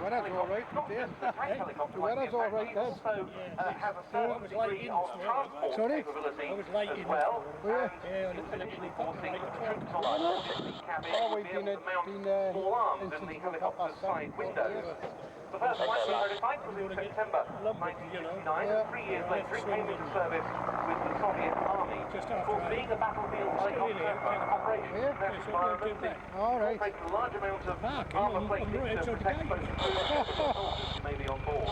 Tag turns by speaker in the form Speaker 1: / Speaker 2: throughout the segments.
Speaker 1: weather's all right, dear. The weather's all right, then.
Speaker 2: Also has a certain degree of transport capability as well. And essentially forcing the troops on board the cabin to be able to mount small arms in the helicopter's side windows. The first flight we prototype was in September 1969, and 3 years later it came into service with the Soviet Army. Of course, being a battlefield helicopter operation in that environment, it takes a large amount of armour plating to protect both crew and soldiers who may be on board.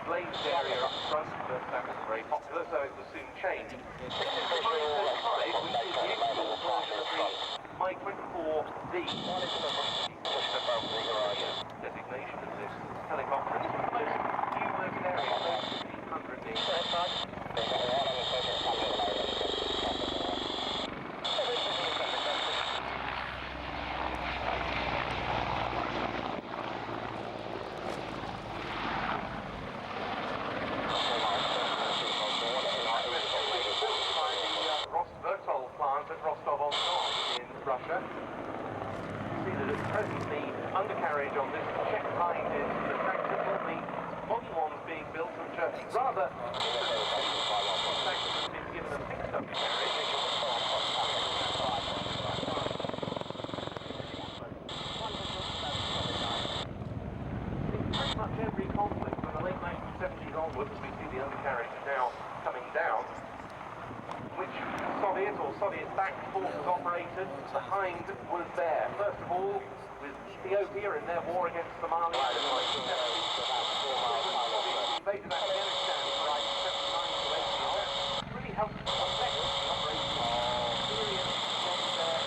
Speaker 2: Glazed area up front, but that was very popular, so it was soon changed. This is the 535, which is the export version of the Mi-24D. Designation of this helicopter. This is the most new working area, most 1500 meters. Russia. You see that at present the undercarriage on this Czech Hind is retractable, the modern ones being built which are rather have been given a fixed undercarriage. In pretty much every conflict from the late 1970s onwards, we see the undercarriage now coming down, which Soviet or Soviet-backed forces operated. The Hind was there. First of all, with Ethiopia in their war against Somalia in the 1970s. Invaded Afghanistan in the 1979 to 80. That really helped affect the operation experience from their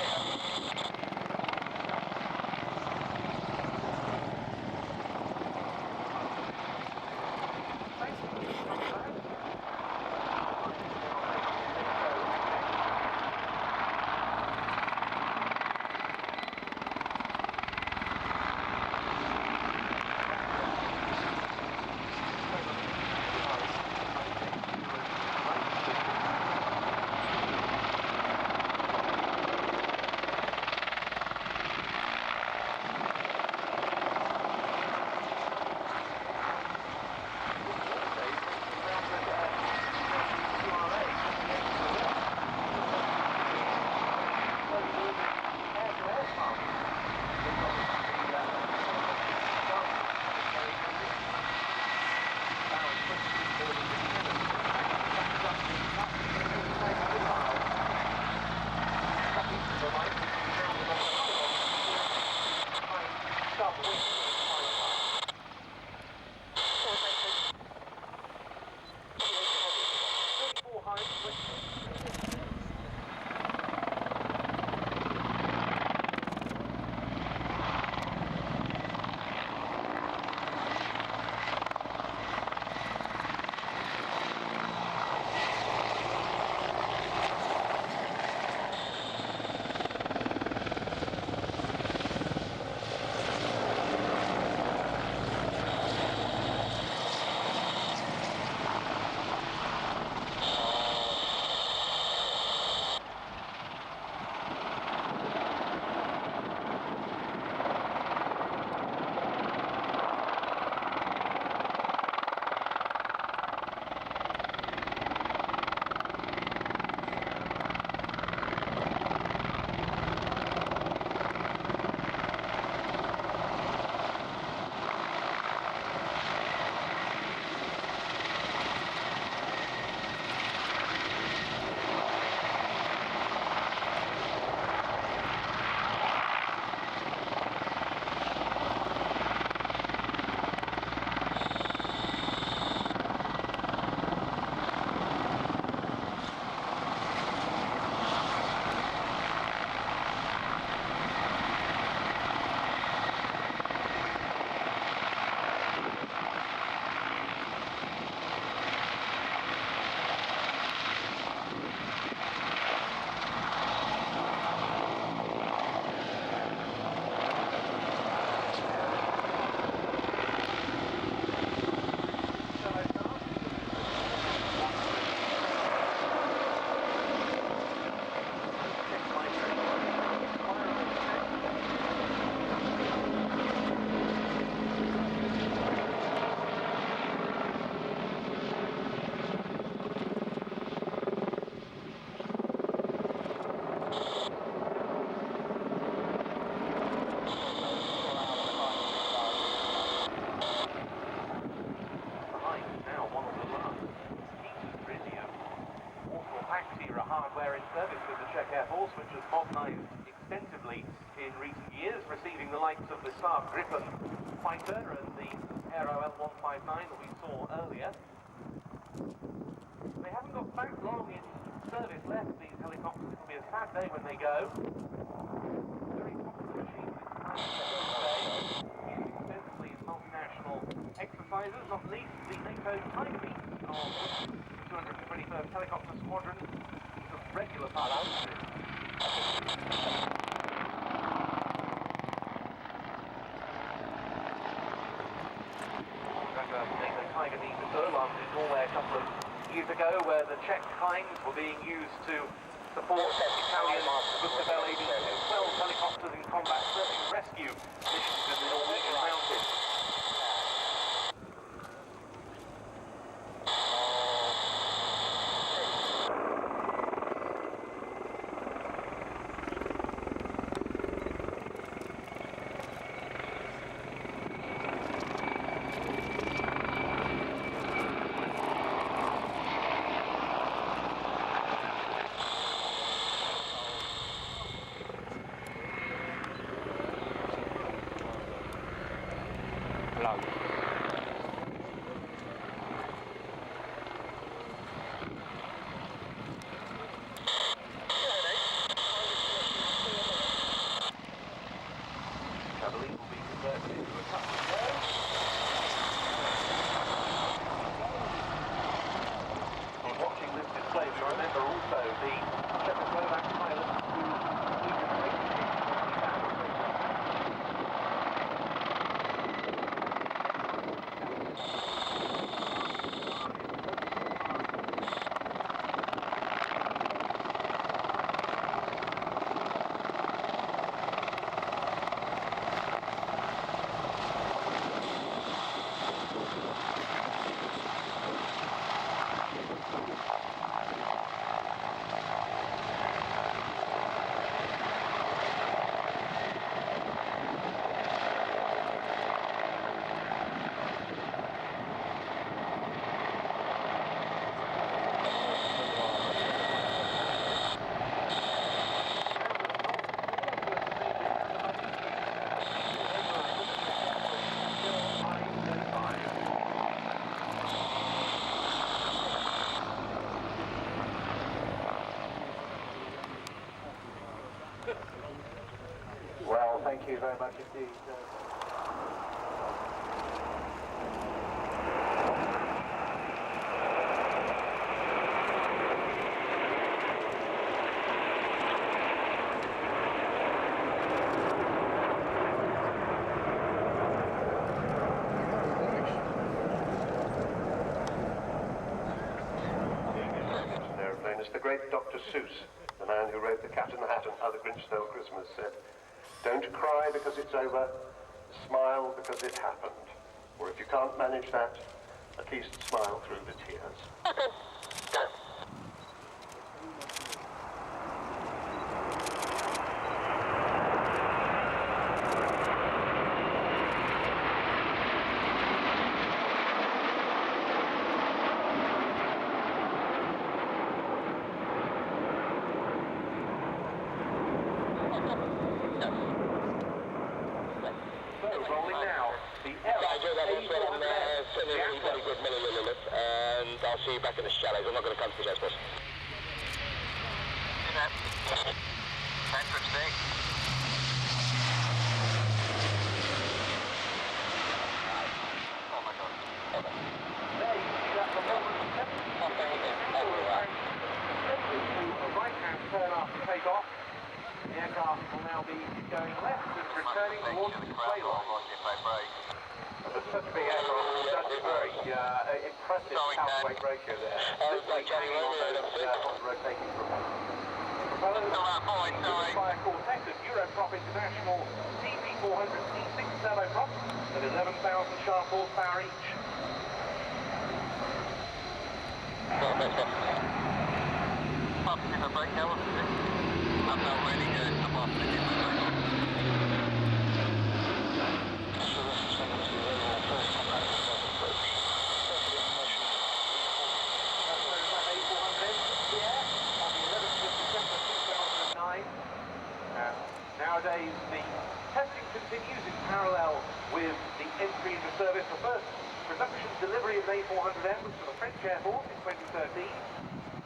Speaker 3: service with the Czech Air Force, which has modernised extensively in recent years, receiving the likes of the Saab Gripen fighter and the Aero L159 that we saw earlier. They haven't got that long in service left, these helicopters. It'll be a sad day when they go. Very popular machines today, used extensively in multinational exercises, not least the NATO Tiger Beat of 221st Helicopter Squadron, some regular pilots. NATO Tiger Beat landed in Norway a couple of years ago, where the Czech Hind were being used to support Italian Gustavelle 12 helicopters in combat search and rescue missions in the Norwegian mountains. I believe will be converted into a touch and go. In watching this display, we remember also the Czechoslovak pilots who Well, thank you very much indeed.
Speaker 4: Airplane is the great Dr. Seuss, the man who wrote The Cat in the Hat and How the Grinch Stole Christmas, said, "Don't cry because it's over, smile because it happened. Or if you can't manage that, at least smile through the tears."
Speaker 3: Rolling now, the Airbus A400,
Speaker 5: and I'll see you back in the shallows. I'm not going to come to the Airbus. Thanks for today. Oh my God.
Speaker 3: there you see that the right-hand turn after takeoff. The aircraft will now be going left and returning towards the display line. There's such a big aircraft, such a very impressive power-weight ratio there. Literally hanging on those rotating propellers. Propellers by a quartet of Europrop International TP400 C6 turboprops at 11,000 sharp horsepower each.
Speaker 5: I'm not really good. I'm off the
Speaker 3: A400 in the air on the 11th of December service. The first production delivery of an A400M was to the French Air Force in 2013.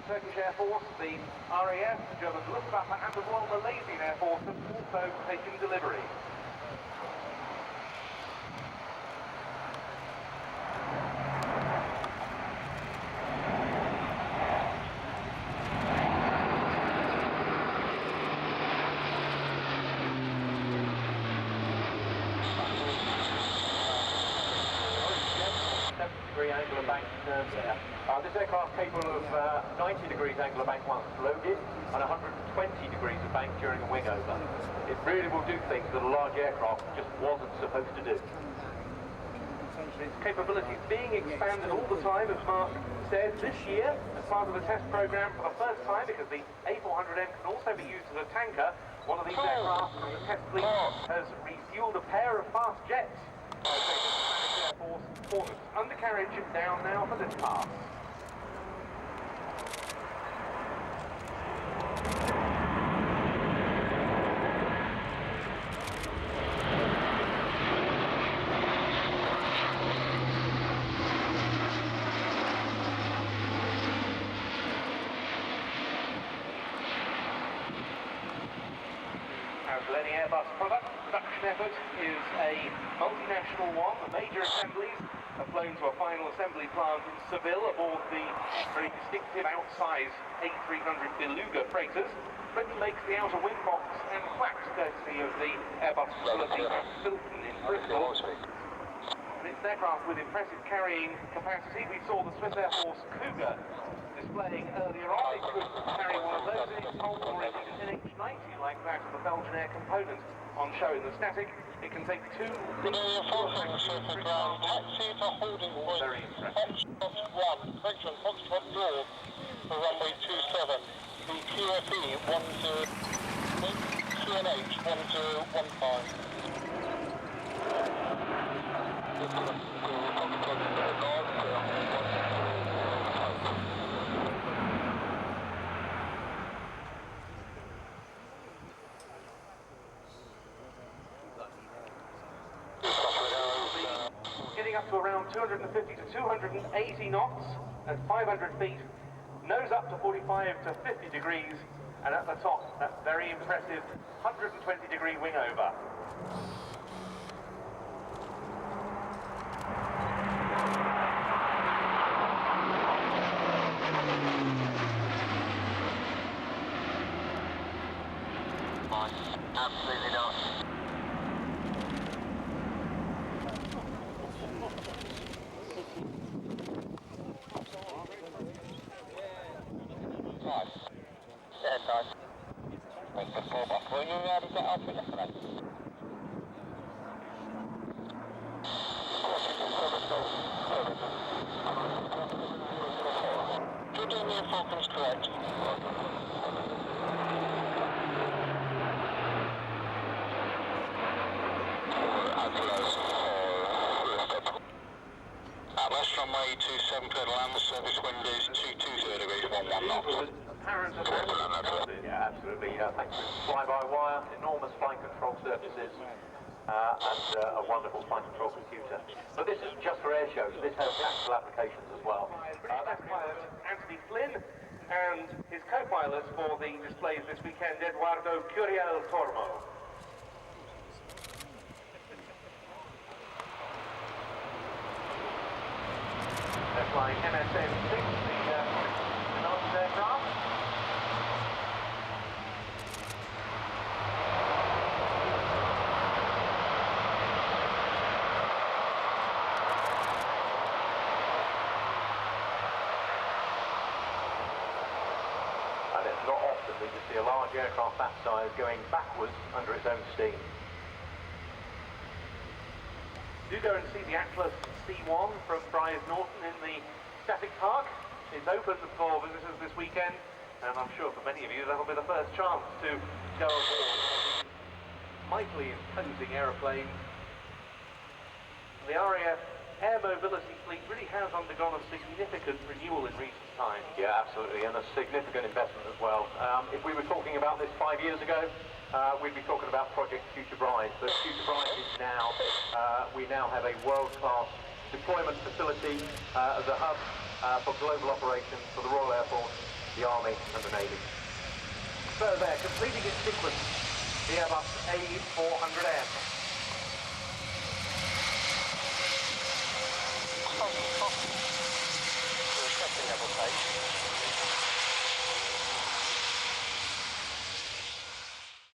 Speaker 3: Turkish Air Force, the RAF, the German Luftwaffe and the Royal Malaysian Air Force have also taken delivery.
Speaker 6: Angle of bank there. This aircraft capable of 90 degrees angle of bank once loaded and 120 degrees of bank during a wing over. It really will do things that a large aircraft just wasn't supposed to do.
Speaker 3: Its capabilities being expanded all the time, as Mark said, this year as part of the test program for the first time, because the A400M can also be used as a tanker. One of these aircraft from the test fleet has refueled a pair of fast jets. Air Force for its undercarriage down now for this pass. As with any Airbus product, production effort is a multinational one. The major assemblies are flown to a final assembly plant in Seville aboard the very distinctive outsize A300 Beluga freighters. Britain makes the outer wing box and flaps courtesy of the Airbus facility Filton in Bristol. And it's an aircraft with impressive carrying capacity. We saw the Swiss Air Force Cougar displaying earlier on. It could carry one of those in its hold, or indeed an NH90 like that of the Belgian Air component on show in the static. It can take two big very impressive.
Speaker 1: Foxtrot 1, correction, Foxtrot North for runway 27. The QFE 10, QNH 1015.
Speaker 3: Getting up to around 250 to 280 knots at 500 feet, nose up to 45 to 50 degrees, and at the top, that very impressive 120 degree wing over.
Speaker 5: Absolutely not.
Speaker 1: Yeah, nice. Make the fall back. Were you ready to get off it yesterday? Jordanian Falcon's correct. Atlas runway 27 clear to land, service wind is 220 degrees 11 knots.
Speaker 6: Yeah, absolutely. Thanks to fly-by-wire, enormous flight control surfaces, and a wonderful flight control computer. But this is just for air shows. This has practical applications as well.
Speaker 3: That's pilot Anthony Flynn and his co-pilot for the displays this weekend, Eduardo Curiel Tormo. They're flying MSN-6, the announced aircraft. And it's not often that you see a large aircraft that size going backwards under its own steam. Do go and see the Atlas C1 from Bryce Norton in the static park. It's open for visitors this weekend, and I'm sure for many of you that'll be the first chance to go aboard mightily imposing aeroplane. The RAF air mobility fleet really has undergone a significant renewal in recent times.
Speaker 6: Yeah, absolutely, and a significant investment as well. If we were talking about this 5 years ago, we'd be talking about Project Future Bride, but Future Bride is now we now have a world-class deployment facility as a hub for global operations for the Royal Air Force, the Army and the Navy. So there, completing its sequence, the Airbus A400M.
Speaker 1: Requesting level 8.